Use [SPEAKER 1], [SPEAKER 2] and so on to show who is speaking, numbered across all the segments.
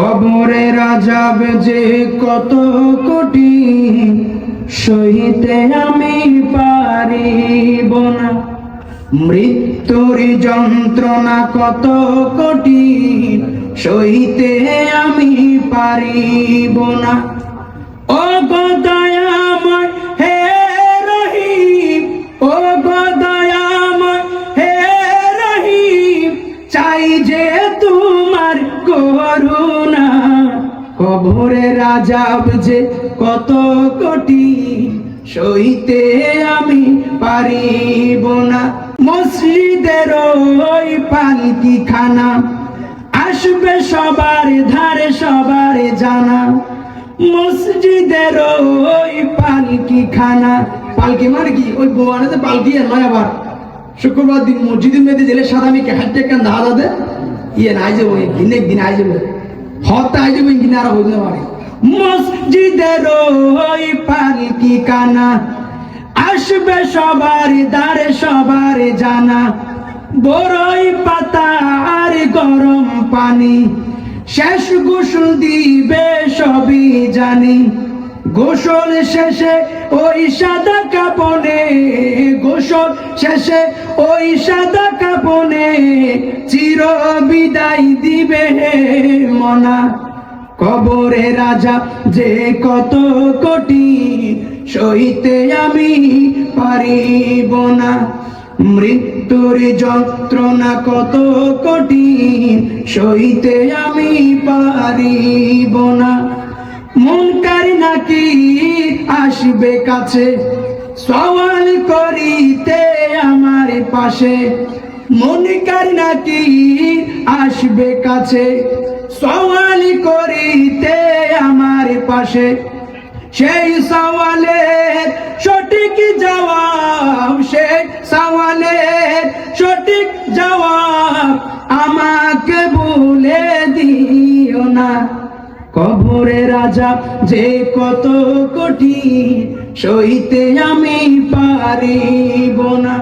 [SPEAKER 1] কবরের আযাব যে কত কঠিন সইতে আমি পারিব না, মৃত্যুর যন্ত্রণা কত কঠিন সইতে আমি পারিব না। ও গো দয়াময় হে রহিম, ও গো দয়াময় হে রহিম, চাই যে তোমার করুণা। কবরের আযাব যে কত কঠিন সইতে আমি পারিব না। মসজিদের ওই পালকিখানা আসবে সবার ধারে সবার জানা, মসজিদের ওই পালকিখানা, পালকি মানে কি ওই গোয়ানাতে পালকি আর নয়। আবার শুক্রবার দিন মসজিদের মেয়েদের জেলে সাদামি কে হাঁটতে কেন দাদা দে ইয়ে না যাবো দিন আই যাবে হতে আই যাবো ইঞ্জিনিয়ার হইতে পারে। মসজিদের ওই পালকিখানা আসবে সবার দ্বারে সবার জানা, বড়ই পাতা আর গরম পানি শেষ গোসল দিবে সবই জানি। গোসল শেষে ওই সাদা কাপনে, গোসল শেষে ওই সাদা কাপনে চির বিদায় দিবে মনা। কবরের আযাব যে কত কঠিন সইতে আমি পারিব না, মৃত্যুর যন্ত্রণা কত কঠিন সইতে আমি পারিব না। মুনকার নাকির আসবে কাছে সওয়াল করিতে আমার পাশে, মুনকার নাকির আসবে কাছে সওয়াল করিতে আমার পাশে। সেই সওয়ালের সঠিক জবাব, সেই সওয়ালের সঠিক জবাব আমাকে বলে দিও না। কবরের আযাব যে কত কঠিন সইতে আমি পারিব না,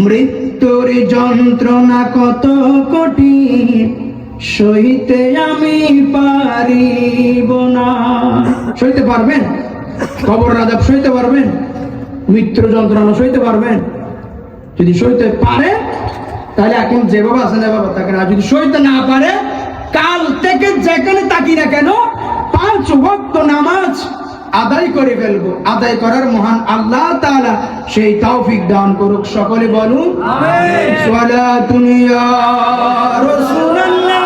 [SPEAKER 1] মৃত্যুর যন্ত্রণা কত কঠিন সইতে আমি পারিব না। সইতে পারবেন? কবরের আযাব সইতে পারবেন? মৃত্যুর যন্ত্রণা সইতে পারবেন? যদি সইতে পারে তাহলে এখন যেভাবে আছেন এভাবে থাকেন, আর যদি সইতে না পারে কাল থেকে যেখানে থাকি না কেন 5 ওয়াক্ত নামাজ আদায় করে ফেলবো। আদায় করার মহান আল্লাহ তাআলা সেই তৌফিক দান করুক। সকলে বলুন আমিন। সালাতুন ইয়া রাসূলুল্লাহ।